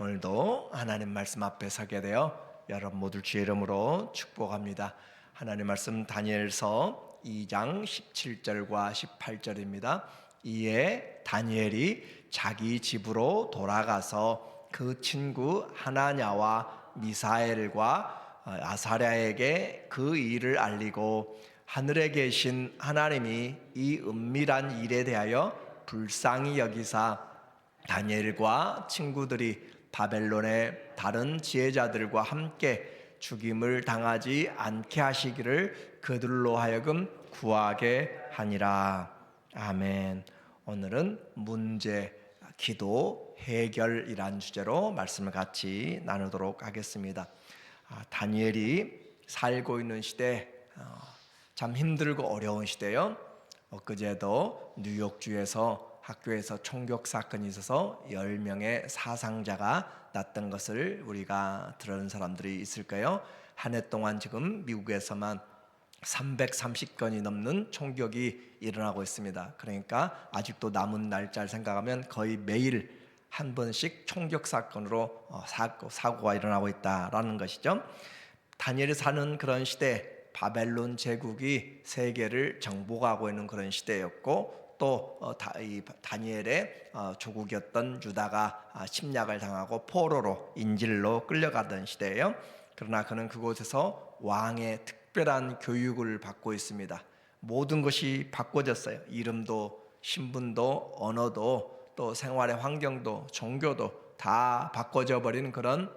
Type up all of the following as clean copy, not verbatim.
오늘도 하나님 말씀 앞에 서게 되어 여러분 모두 주의 이름으로 축복합니다. 하나님 말씀 다니엘서 2장 17절과 18절입니다. 이에 다니엘이 자기 집으로 돌아가서 그 친구 하나냐와 미사엘과 아사랴에게 그 일을 알리고 하늘에 계신 하나님이 이 은밀한 일에 대하여 불쌍히 여기사 다니엘과 친구들이 바벨론의 다른 지혜자들과 함께 죽임을 당하지 않게 하시기를 그들로 하여금 구하게 하니라. 아멘. 오늘은 문제, 기도, 해결이란 주제로 말씀을 같이 나누도록 하겠습니다. 다니엘이 살고 있는 시대, 참 힘들고 어려운 시대요. 엊그제도 뉴욕주에서 학교에서 총격 사건이 있어서 10명의 사상자가 났던 것을 우리가 들은 사람들이 있을까요? 한 해 동안 지금 미국에서만 330건이 넘는 총격이 일어나고 있습니다. 그러니까 아직도 남은 날짜를 생각하면 거의 매일 한 번씩 총격 사건으로 사고가 일어나고 있다라는 것이죠. 다니엘이 사는 그런 시대, 바벨론 제국이 세계를 정복하고 있는 그런 시대였고, 또 다니엘의 조국이었던 유다가 침략을 당하고 포로로 인질로 끌려가던 시대예요. 그러나 그는 그곳에서 왕의 특별한 교육을 받고 있습니다. 모든 것이 바꿔졌어요. 이름도 신분도 언어도 또 생활의 환경도 종교도 다 바꿔져 버린 그런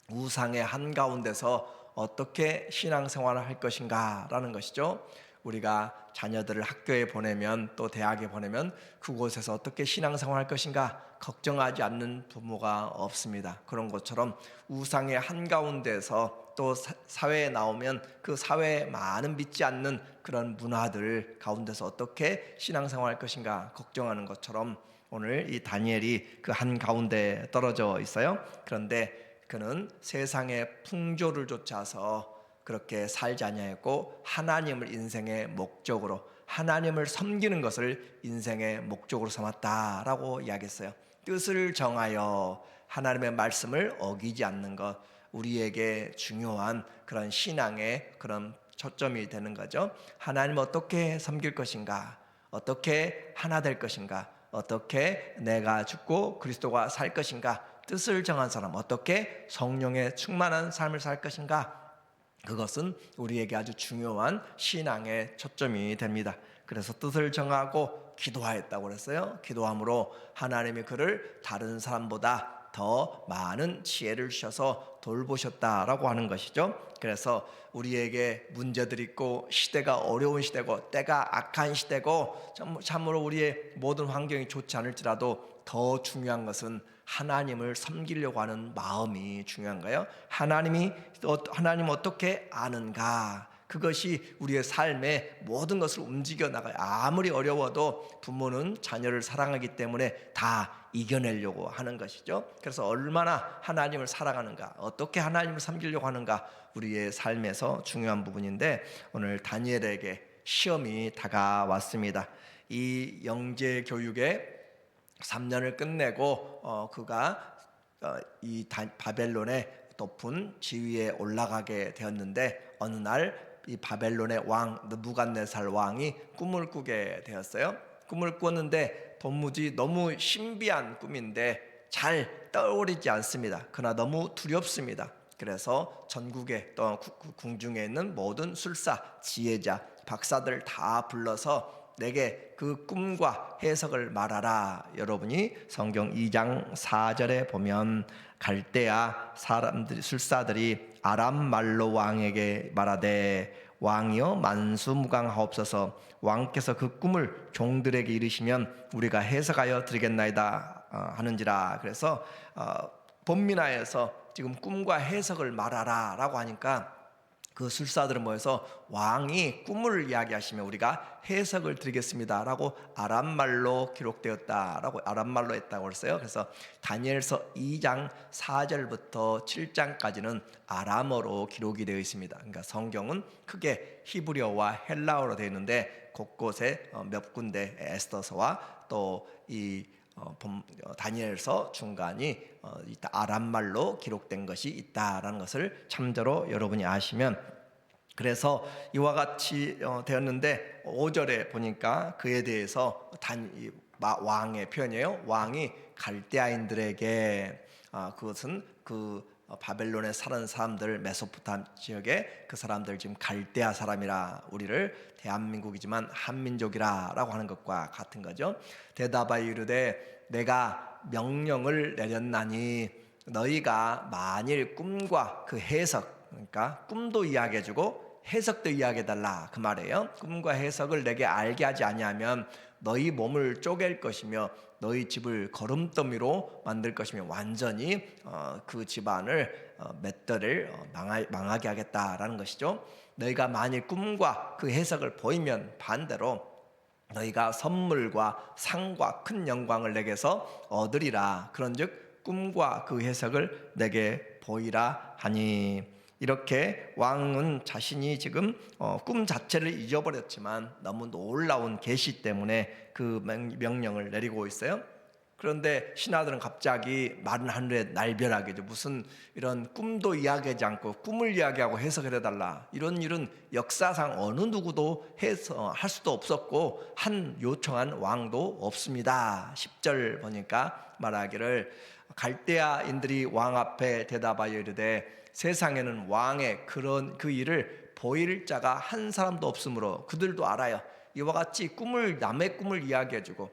우상의 한가운데서 어떻게 신앙생활을 할 것인가 라는 것이죠. 우리가 자녀들을 학교에 보내면 또 대학에 보내면 그곳에서 어떻게 신앙생활 할 것인가 걱정하지 않는 부모가 없습니다. 그런 것처럼 우상의 한가운데서 또 사회에 나오면 그 사회에 많은 믿지 않는 그런 문화들 가운데서 어떻게 신앙생활 할 것인가 걱정하는 것처럼 오늘 이 다니엘이 그 한가운데 떨어져 있어요. 그런데 그는 세상의 풍조를 좇아서 그렇게 살지 아니하였고 하나님을 인생의 목적으로, 하나님을 섬기는 것을 인생의 목적으로 삼았다라고 이야기했어요. 뜻을 정하여 하나님의 말씀을 어기지 않는 것, 우리에게 중요한 그런 신앙의 그런 초점이 되는 거죠. 하나님 어떻게 섬길 것인가, 어떻게 하나 될 것인가, 어떻게 내가 죽고 그리스도가 살 것인가, 뜻을 정한 사람, 어떻게 성령에 충만한 삶을 살 것인가, 그것은 우리에게 아주 중요한 신앙의 초점이 됩니다. 그래서 뜻을 정하고 기도하였다고 그랬어요. 기도함으로 하나님이 그를 다른 사람보다 더 많은 지혜를 주셔서 돌보셨다라고 하는 것이죠. 그래서 우리에게 문제들이 있고 시대가 어려운 시대고 때가 악한 시대고 참으로 우리의 모든 환경이 좋지 않을지라도 더 중요한 것은 하나님을 섬기려고 하는 마음이 중요한가요? 하나님 어떻게 아는가? 그것이 우리의 삶의 모든 것을 움직여 나가요. 아무리 어려워도 부모는 자녀를 사랑하기 때문에 다 이겨내려고 하는 것이죠. 그래서 얼마나 하나님을 사랑하는가, 어떻게 하나님을 섬기려고 하는가, 우리의 삶에서 중요한 부분인데 오늘 다니엘에게 시험이 다가왔습니다. 이 영재 교육에 3년을 끝내고 그가 이 바벨론의 높은 지위에 올라가게 되었는데 어느 날 이 바벨론의 왕 느부갓네살 왕이 꿈을 꾸게 되었어요. 꿈을 꿨는데 도무지 너무 신비한 꿈인데 잘 떠오르지 않습니다. 그러나 너무 두렵습니다. 그래서 전국에 또 궁중에 있는 모든 술사, 지혜자, 박사들 다 불러서 내게 그 꿈과 해석을 말하라. 여러분이 성경 2장 4절에 보면 갈대아 사람들이 술사들이 아람 말로 왕에게 말하되 왕이여 만수무강하옵소서. 왕께서 그 꿈을 종들에게 이르시면 우리가 해석하여 드리겠나이다 하는지라. 그래서 본민하에서 지금 꿈과 해석을 말하라 라고 하니까 그 술사들은 모여서 왕이 꿈을 이야기하시면 우리가 해석을 드리겠습니다 라고 아람말로 기록되었다라고 아람말로 했다고 했어요. 그래서 다니엘서 2장 4절부터 7장까지는 아람어로 기록이 되어 있습니다. 그러니까 성경은 크게 히브리어와 헬라어로 되어 있는데 곳곳에 몇 군데 에스더서와 또 이 다니엘서 중간이 아람말로 기록된 것이 있다라는 것을 참조로 여러분이 아시면, 그래서 이와 같이 되었는데 5절에 보니까 그에 대해서 왕의 표현이에요. 왕이 갈대아인들에게, 그것은 바벨론에 사는 사람들, 메소포타미아 지역에 그 사람들, 지금 갈대아 사람이라, 우리를 대한민국이지만 한민족이라고 하는 것과 같은 거죠. 대답하여 이르되 내가 명령을 내렸나니 너희가 만일 꿈과 그 해석, 그러니까 꿈도 이야기해주고 해석도 이야기해달라, 그 말이에요. 꿈과 해석을 내게 알게 하지 아니하면 너희 몸을 쪼갤 것이며 너희 집을 거름더미로 만들 것이며 완전히 그 집안을 맷들을 망하게 하겠다라는 것이죠. 너희가 만일 꿈과 그 해석을 보이면 반대로 너희가 선물과 상과 큰 영광을 내게서 얻으리라. 그런즉 꿈과 그 해석을 내게 보이라 하니. 이렇게 왕은 자신이 지금 꿈 자체를 잊어버렸지만 너무 놀라운 계시 때문에 그 명령을 내리고 있어요. 그런데 신하들은 갑자기 마른 하늘에 날벼락이죠. 무슨 이런 꿈도 이야기하지 않고 꿈을 이야기하고 해석을 해달라, 이런 일은 역사상 어느 누구도 할 수도 없었고 한 요청한 왕도 없습니다. 10절 보니까 말하기를 갈대아인들이 왕 앞에 대답하여 이르되 세상에는 왕의 그 일을 보일 자가 한 사람도 없으므로 그들도 알아요. 이와 같이 남의 꿈을 이야기해주고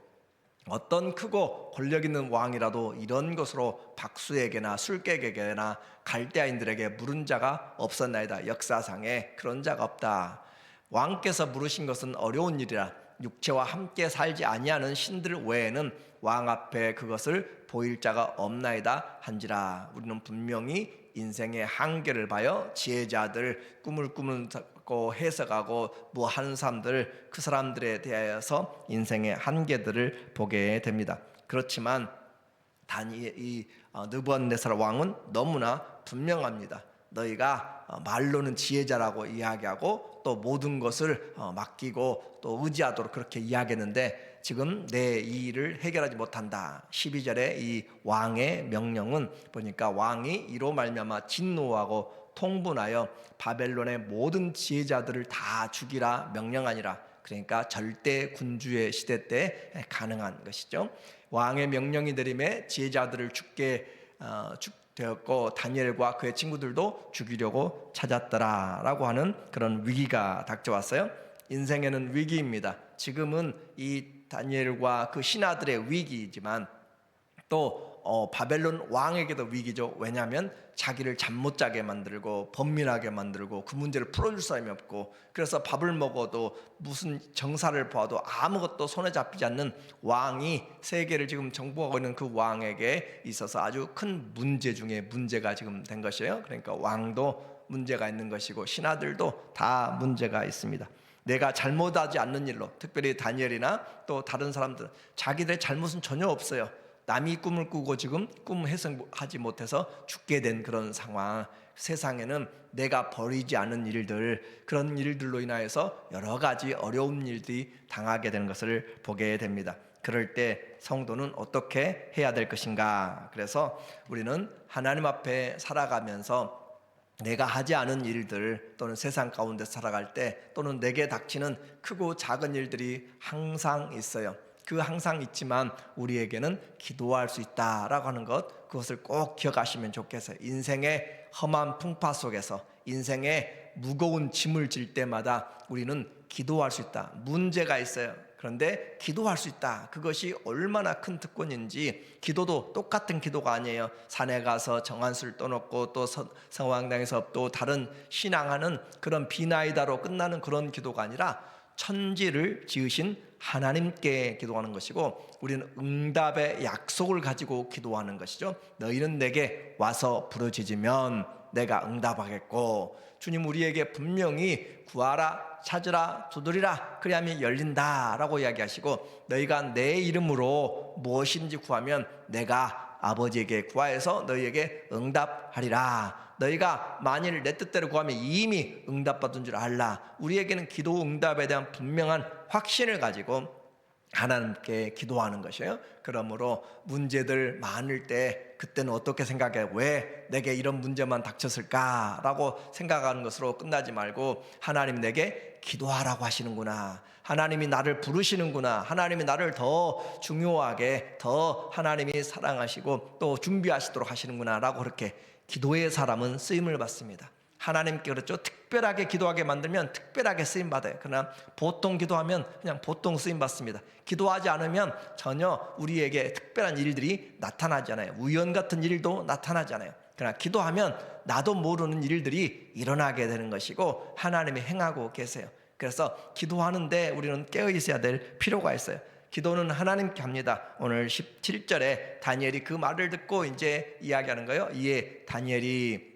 어떤 크고 권력 있는 왕이라도 이런 것으로 박수에게나 술객에게나 갈대아인들에게 물은 자가 없었나이다. 역사상에 그런 자가 없다. 왕께서 물으신 것은 어려운 일이라 육체와 함께 살지 아니하는 신들 외에는 왕 앞에 그것을 보일 자가 없나이다 한지라. 우리는 분명히 인생의 한계를 봐요. 지혜자들, 꿈을 꾸고 해석하고 뭐 하는 사람들, 그 사람들에 대해서 인생의 한계들을 보게 됩니다. 그렇지만 이 느부갓네살 왕은 너무나 분명합니다. 너희가 말로는 지혜자라고 이야기하고 또 모든 것을 맡기고 또 의지하도록 그렇게 이야기했는데 지금 내 이 일을 해결하지 못한다. 12절에 이 왕의 명령은 보니까 왕이 이로 말미암아 진노하고 통분하여 바벨론의 모든 지혜자들을 다 죽이라 명령하니라. 그러니까 절대 군주의 시대 때 가능한 것이죠. 왕의 명령이 내림에 지혜자들을 죽게 되었고 다니엘과 그의 친구들도 죽이려고 찾았더라라고 하는 그런 위기가 닥쳐왔어요. 인생에는 위기입니다. 지금은 이 다니엘과 그 신하들의 위기이지만 또 바벨론 왕에게도 위기죠. 왜냐하면 자기를 잠 못 자게 만들고 번민하게 만들고 그 문제를 풀어줄 사람이 없고, 그래서 밥을 먹어도 무슨 정사를 봐도 아무것도 손에 잡히지 않는 왕이 세계를 지금 정복하고 있는 그 왕에게 있어서 아주 큰 문제 중에 문제가 지금 된 것이에요. 그러니까 왕도 문제가 있는 것이고 신하들도 다 문제가 있습니다. 내가 잘못하지 않는 일로, 특별히 다니엘이나 또 다른 사람들은 자기들의 잘못은 전혀 없어요. 남이 꿈을 꾸고 지금 꿈 해석하지 못해서 죽게 된 그런 상황. 세상에는 내가 버리지 않은 일들, 그런 일들로 인하여서 여러 가지 어려운 일들이 당하게 되는 것을 보게 됩니다. 그럴 때 성도는 어떻게 해야 될 것인가? 그래서 우리는 하나님 앞에 살아가면서 내가 하지 않은 일들 또는 세상 가운데 살아갈 때 또는 내게 닥치는 크고 작은 일들이 항상 있어요. 그 항상 있지만 우리에게는 기도할 수 있다라고 하는 것, 그것을 꼭 기억하시면 좋겠어요. 인생의 험한 풍파 속에서 인생의 무거운 짐을 질 때마다 우리는 기도할 수 있다. 문제가 있어요. 그런데 기도할 수 있다. 그것이 얼마나 큰 특권인지. 기도도 똑같은 기도가 아니에요. 산에 가서 정한수를 떠놓고 또 성황당에서 또 다른 신앙하는 그런 비나이다로 끝나는 그런 기도가 아니라 천지를 지으신 하나님께 기도하는 것이고, 우리는 응답의 약속을 가지고 기도하는 것이죠. 너희는 내게 와서 부르짖으면 내가 응답하겠고, 주님 우리에게 분명히 구하라, 찾으라, 두드리라 그리하면 열린다라고 이야기하시고, 너희가 내 이름으로 무엇인지 구하면 내가 아버지에게 구하여서 너희에게 응답하리라. 너희가 만일 내 뜻대로 구하면 이미 응답받은 줄 알라. 우리에게는 기도 응답에 대한 분명한 확신을 가지고 하나님께 기도하는 것이에요. 그러므로 문제들 많을 때 그때는 어떻게 생각해? 왜 내게 이런 문제만 닥쳤을까라고 생각하는 것으로 끝나지 말고 하나님 내게 기도하라고 하시는구나, 하나님이 나를 부르시는구나, 하나님이 나를 더 중요하게, 더 하나님이 사랑하시고 또 준비하시도록 하시는구나 라고 그렇게 기도의 사람은 쓰임을 받습니다. 하나님께 그렇죠, 특별하게 기도하게 만들면 특별하게 쓰임 받아요. 그러나 보통 기도하면 그냥 보통 쓰임 받습니다. 기도하지 않으면 전혀 우리에게 특별한 일들이 나타나지 않아요. 우연 같은 일도 나타나지 않아요. 그러나 기도하면 나도 모르는 일들이 일어나게 되는 것이고 하나님이 행하고 계세요. 그래서 기도하는데 우리는 깨어 있어야 될 필요가 있어요. 기도는 하나님께 합니다. 오늘 17절에 다니엘이 그 말을 듣고 이제 이야기하는 거예요. 이에 다니엘이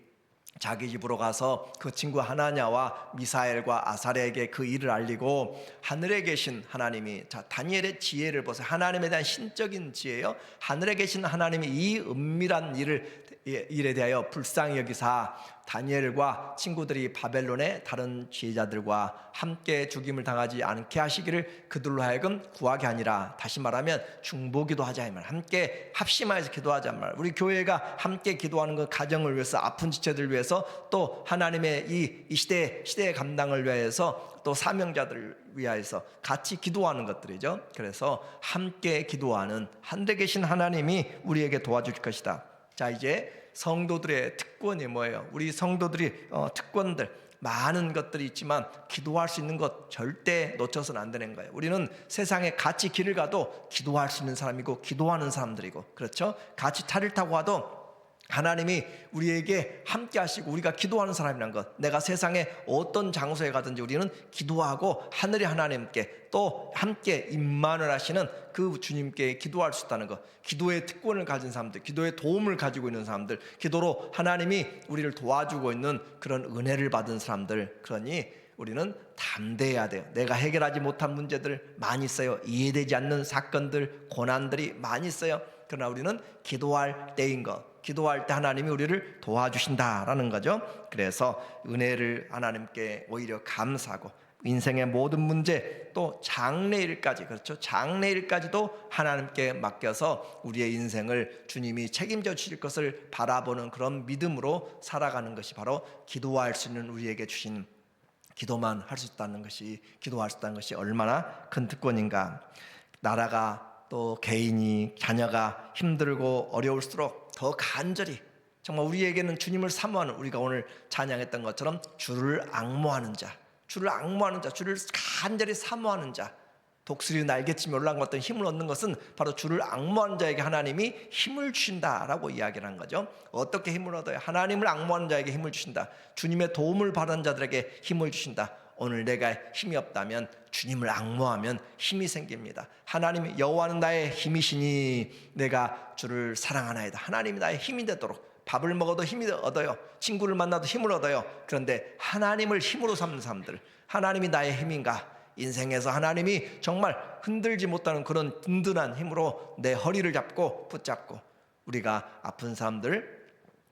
자기 집으로 가서 그 친구 하나냐와 미사엘과 아사랴에게 그 일을 알리고 하늘에 계신 하나님이, 자 다니엘의 지혜를 보세요. 하나님에 대한 신적인 지혜요. 하늘에 계신 하나님이 이 은밀한 일에 대하여 불쌍히 여기사 다니엘과 친구들이 바벨론의 다른 지혜자들과 함께 죽임을 당하지 않게 하시기를 그들로 하여금 구하게 하니라. 다시 말하면 중보기도 하자 이 말, 함께 합심하여서 기도하자 말. 우리 교회가 함께 기도하는 그 가정을 위해서, 아픈 지체들 위해서, 또 하나님의 이 시대의 감당을 위해서, 또 사명자들을 위하여서 같이 기도하는 것들이죠. 그래서 함께 기도하는 하늘에 계신 하나님이 우리에게 도와줄 것이다. 자, 이제 성도들의 특권이 뭐예요? 우리 성도들이 특권들 많은 것들이 있지만 기도할 수 있는 것 절대 놓쳐서는 안 되는 거예요. 우리는 세상에 같이 길을 가도 기도할 수 있는 사람이고 기도하는 사람들이고, 그렇죠? 같이 차를 타고 가도 하나님이 우리에게 함께 하시고 우리가 기도하는 사람이란 것, 내가 세상에 어떤 장소에 가든지 우리는 기도하고 하늘의 하나님께 또 함께 임만을 하시는 그 주님께 기도할 수 있다는 것, 기도의 특권을 가진 사람들, 기도의 도움을 가지고 있는 사람들, 기도로 하나님이 우리를 도와주고 있는 그런 은혜를 받은 사람들, 그러니 우리는 담대해야 돼요. 내가 해결하지 못한 문제들 많이 있어요. 이해되지 않는 사건들, 고난들이 많이 있어요. 그러나 우리는 기도할 때인 것, 기도할 때 하나님이 우리를 도와주신다라는 거죠. 그래서 은혜를 하나님께 오히려 감사하고 인생의 모든 문제, 또 장래일까지, 그렇죠, 장래일까지도 하나님께 맡겨서 우리의 인생을 주님이 책임져 주실 것을 바라보는 그런 믿음으로 살아가는 것이 바로 기도할 수 있는 우리에게 주신, 기도만 할 수 있다는 것이, 기도할 수 있다는 것이 얼마나 큰 특권인가. 나라가 또 개인이, 자녀가 힘들고 어려울수록 더 간절히, 정말 우리에게는 주님을 사모하는, 우리가 오늘 찬양했던 것처럼 주를 앙모하는 자, 주를 앙모하는 자, 주를 간절히 사모하는 자, 독수리 날개치며 올라간 어떤 힘을 얻는 것은 바로 주를 앙모하는 자에게 하나님이 힘을 주신다라고 이야기를 한 거죠. 어떻게 힘을 얻어요? 하나님을 앙모하는 자에게 힘을 주신다. 주님의 도움을 받은 자들에게 힘을 주신다. 오늘 내가 힘이 없다면 주님을 앙모하면 힘이 생깁니다. 하나님이 여호와는 나의 힘이시니 내가 주를 사랑하나이다. 하나님이 나의 힘이 되도록, 밥을 먹어도 힘이 얻어요. 친구를 만나도 힘을 얻어요. 그런데 하나님을 힘으로 삼는 사람들, 하나님이 나의 힘인가? 인생에서 하나님이 정말 흔들지 못하는 그런 든든한 힘으로 내 허리를 잡고 붙잡고, 우리가 아픈 사람들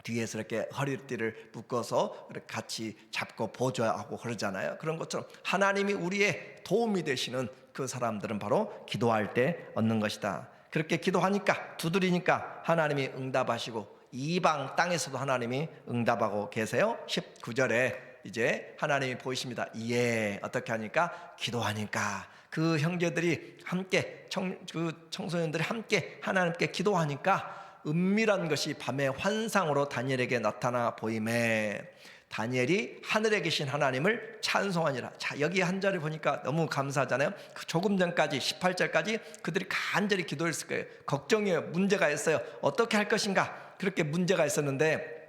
뒤에서 이렇게 허리띠를 묶어서 같이 잡고 보조하고 그러잖아요. 그런 것처럼 하나님이 우리의 도움이 되시는 그 사람들은 바로 기도할 때 얻는 것이다. 그렇게 기도하니까, 두드리니까 하나님이 응답하시고 이방 땅에서도 하나님이 응답하고 계세요. 19절에 이제 하나님이 보이십니다. 예, 어떻게 하니까? 기도하니까. 그 형제들이 함께, 그 청소년들이 함께 하나님께 기도하니까 은밀한 것이 밤의 환상으로 다니엘에게 나타나 보임에 다니엘이 하늘에 계신 하나님을 찬송하니라. 자, 여기 한 절을 보니까 너무 감사하잖아요. 그 조금 전까지 18절까지 그들이 간절히 기도했을 거예요. 걱정이에요. 문제가 있어요. 어떻게 할 것인가? 그렇게 문제가 있었는데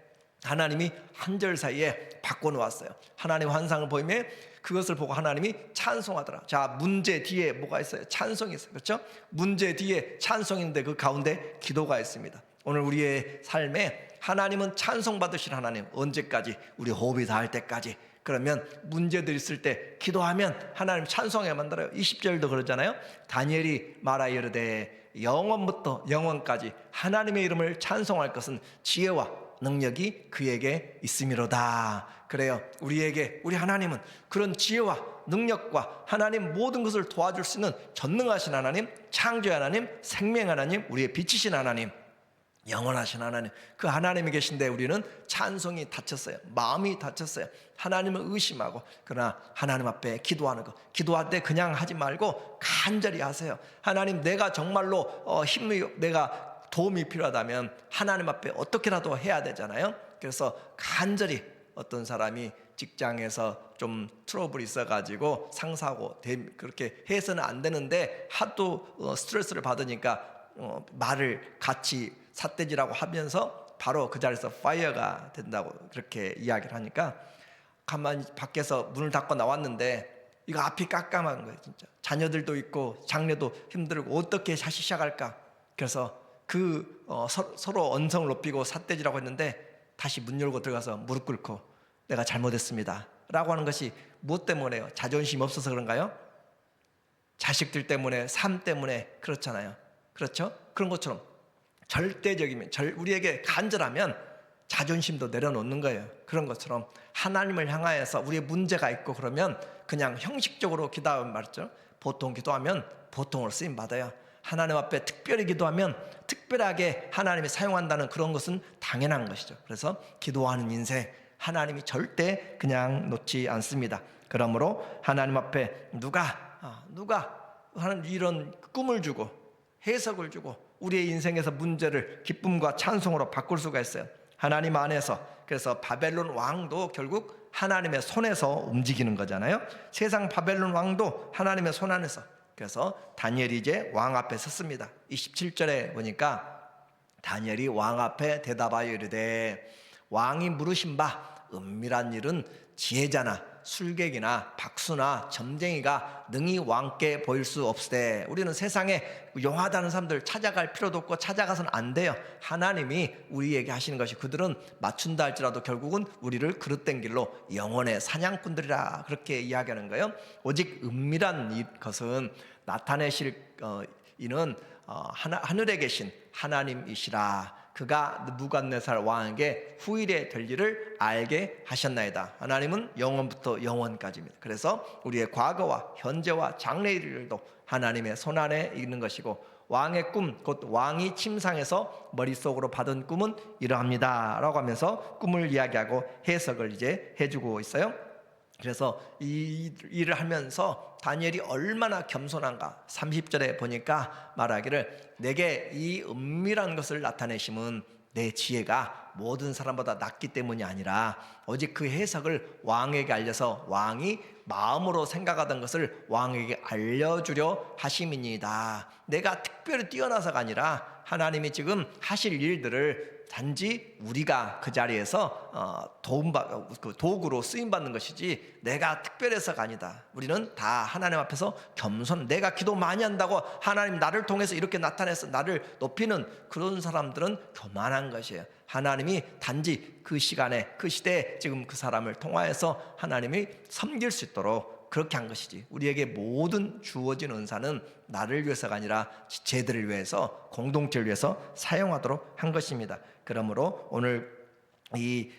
하나님이 한 절 사이에 바꿔놓았어요. 하나님 환상을 보이며 그것을 보고 하나님이 찬송하더라. 자, 문제 뒤에 뭐가 있어요? 찬송이 있어요. 그렇죠? 문제 뒤에 찬송인데 그 가운데 기도가 있습니다. 오늘 우리의 삶에 하나님은 찬송 받으실 하나님, 언제까지? 우리 호흡이 닿을 때까지. 그러면 문제들 있을 때 기도하면 하나님 찬송해 만들어요. 20절도 그러잖아요. 다니엘이 말하여 이르되 영원부터 영원까지 하나님의 이름을 찬송할 것은 지혜와 능력이 그에게 있음이로다. 그래요. 우리 하나님은 그런 지혜와 능력과 하나님 모든 것을 도와줄 수 있는 전능하신 하나님, 창조의 하나님, 생명 하나님, 우리의 빛이신 하나님, 영원하신 하나님, 그 하나님이 계신데 우리는 찬송이 다쳤어요. 마음이 다쳤어요. 하나님을 의심하고. 그러나 하나님 앞에 기도하는 거, 기도할 때 그냥 하지 말고 간절히 하세요. 하나님, 내가 정말로 내가 도움이 필요하다면 하나님 앞에 어떻게라도 해야 되잖아요. 그래서 간절히, 어떤 사람이 직장에서 좀 트러블이 있어가지고 상사하고 그렇게 해서는 안 되는데 하도 스트레스를 받으니까 말을 같이 삿대질하고 하면서 바로 그 자리에서 파이어가 된다고 그렇게 이야기를 하니까 가만히 밖에서 문을 닫고 나왔는데 이거 앞이 깜깜한 거예요. 진짜 자녀들도 있고 장녀도 힘들고 어떻게 다시 시작할까. 그래서 서로 언성을 높이고 삿대질하고 했는데 다시 문 열고 들어가서 무릎 꿇고 내가 잘못했습니다 라고 하는 것이 무엇 때문에요? 자존심 없어서 그런가요? 자식들 때문에, 삶 때문에 그렇잖아요. 그렇죠? 그런 것처럼 절대적이면, 우리에게 간절하면 자존심도 내려놓는 거예요. 그런 것처럼 하나님을 향하여서 우리의 문제가 있고 그러면 그냥 형식적으로 기도하면 말이죠. 보통 기도하면 보통으로 쓰임 받아요. 하나님 앞에 특별히 기도하면 특별하게 하나님이 사용한다는 그런 것은 당연한 것이죠. 그래서 기도하는 인생, 하나님이 절대 그냥 놓지 않습니다. 그러므로 하나님 앞에 누가 하나님 이런 꿈을 주고 해석을 주고 우리의 인생에서 문제를 기쁨과 찬송으로 바꿀 수가 있어요. 하나님 안에서. 그래서 바벨론 왕도 결국 하나님의 손에서 움직이는 거잖아요. 세상 바벨론 왕도 하나님의 손 안에서. 그래서 다니엘이 이제 왕 앞에 섰습니다. 27절에 보니까 다니엘이 왕 앞에 대답하여 이르되 왕이 물으신 바 은밀한 일은 지혜자나 술객이나 박수나 점쟁이가 능히 왕께 보일 수 없으되. 우리는 세상에 용하다는 사람들 찾아갈 필요도 없고 찾아가서는 안 돼요. 하나님이 우리에게 하시는 것이, 그들은 맞춘다 할지라도 결국은 우리를 그릇된 길로 영혼의 사냥꾼들이라 그렇게 이야기하는 거예요. 오직 은밀한 것은 나타내실 이는 하늘에 계신 하나님이시라. 그가 느부갓네살 왕에게 후일에 될 일을 알게 하셨나이다. 하나님은 영원부터 영원까지입니다. 그래서 우리의 과거와 현재와 장래의 일도 하나님의 손안에 있는 것이고, 왕의 꿈, 곧 왕이 침상에서 머릿속으로 받은 꿈은 이러합니다 라고 하면서 꿈을 이야기하고 해석을 이제 해주고 있어요. 그래서 이 일을 하면서 다니엘이 얼마나 겸손한가. 30절에 보니까 말하기를 내게 이 은밀한 것을 나타내심은 내 지혜가 모든 사람보다 낫기 때문이 아니라 오직 그 해석을 왕에게 알려서 왕이 마음으로 생각하던 것을 왕에게 알려주려 하심이니이다. 내가 특별히 뛰어나서가 아니라 하나님이 지금 하실 일들을 단지 우리가 그 자리에서 도구로 쓰임받는 것이지 내가 특별해서가 아니다. 우리는 다 하나님 앞에서 겸손, 내가 기도 많이 한다고 하나님 나를 통해서 이렇게 나타내서 나를 높이는 그런 사람들은 교만한 것이에요. 하나님이 단지 그 시간에, 그 시대에 지금 그 사람을 통하여서 하나님이 섬길 수 있도록 그렇게 한 것이지, 우리에게 모든 주어진 은사는 나를 위해서가 아니라 지체들을 위해서, 공동체를 위해서 사용하도록 한 것입니다. 그러므로 오늘 이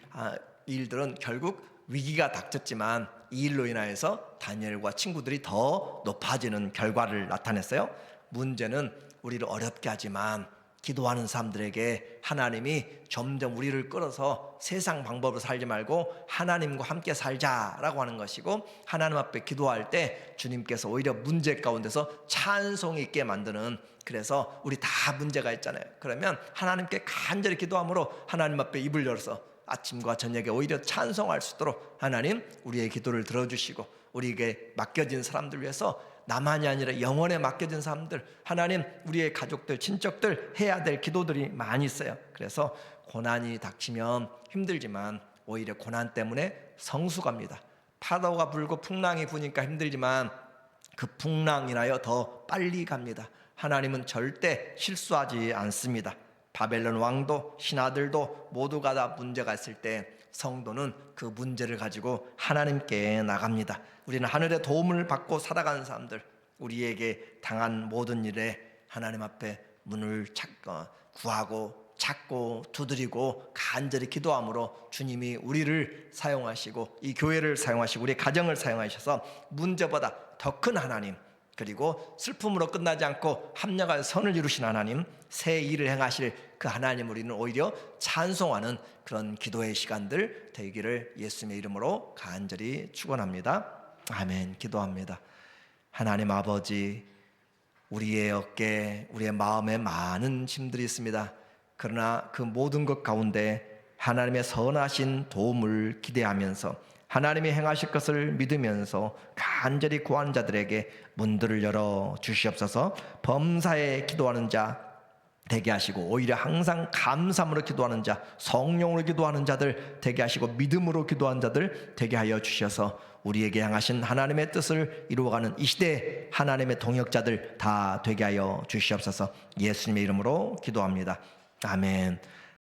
일들은 결국 위기가 닥쳤지만 이 일로 인하여서 다니엘과 친구들이 더 높아지는 결과를 나타냈어요. 문제는 우리를 어렵게 하지만 기도하는 사람들에게 하나님이 점점 우리를 끌어서 세상 방법으로 살지 말고 하나님과 함께 살자라고 하는 것이고, 하나님 앞에 기도할 때 주님께서 오히려 문제 가운데서 찬송이 있게 만드는, 그래서 우리 다 문제가 있잖아요. 그러면 하나님께 간절히 기도함으로 하나님 앞에 입을 열어서 아침과 저녁에 오히려 찬송할 수 있도록 하나님 우리의 기도를 들어주시고, 우리에게 맡겨진 사람들 위해서 나만이 아니라 영원에 맡겨진 사람들, 하나님 우리의 가족들, 친척들 해야 될 기도들이 많이 있어요. 그래서 고난이 닥치면 힘들지만 오히려 고난 때문에 성숙합니다. 파도가 불고 풍랑이 부니까 힘들지만 그 풍랑 인하여 더 빨리 갑니다. 하나님은 절대 실수하지 않습니다. 바벨론 왕도 신하들도 모두가 다 문제가 있을 때 성도는 그 문제를 가지고 하나님께 나갑니다. 우리는 하늘의 도움을 받고 살아가는 사람들, 우리에게 당한 모든 일에 하나님 앞에 문을 구하고 찾고 두드리고 간절히 기도함으로 주님이 우리를 사용하시고 이 교회를 사용하시고 우리 가정을 사용하셔서 문제보다 더 큰 하나님, 그리고 슬픔으로 끝나지 않고 합력한 선을 이루신 하나님, 새 일을 행하실 그 하나님 우리는 오히려 찬송하는 그런 기도의 시간들 되기를 예수님의 이름으로 간절히 축원합니다. 아멘. 기도합니다. 하나님 아버지, 우리의 어깨, 우리의 마음에 많은 짐들이 있습니다. 그러나 그 모든 것 가운데 하나님의 선하신 도움을 기대하면서 하나님이 행하실 것을 믿으면서 간절히 구하는 자들에게 문들을 열어 주시옵소서. 범사에 기도하는 자 되게 하시고 오히려 항상 감사함으로 기도하는 자, 성령으로 기도하는 자들 되게 하시고 믿음으로 기도하는 자들 되게 하여 주셔서 우리에게 향하신 하나님의 뜻을 이루어가는 이 시대 하나님의 동역자들 다 되게 하여 주시옵소서. 예수님의 이름으로 기도합니다. 아멘.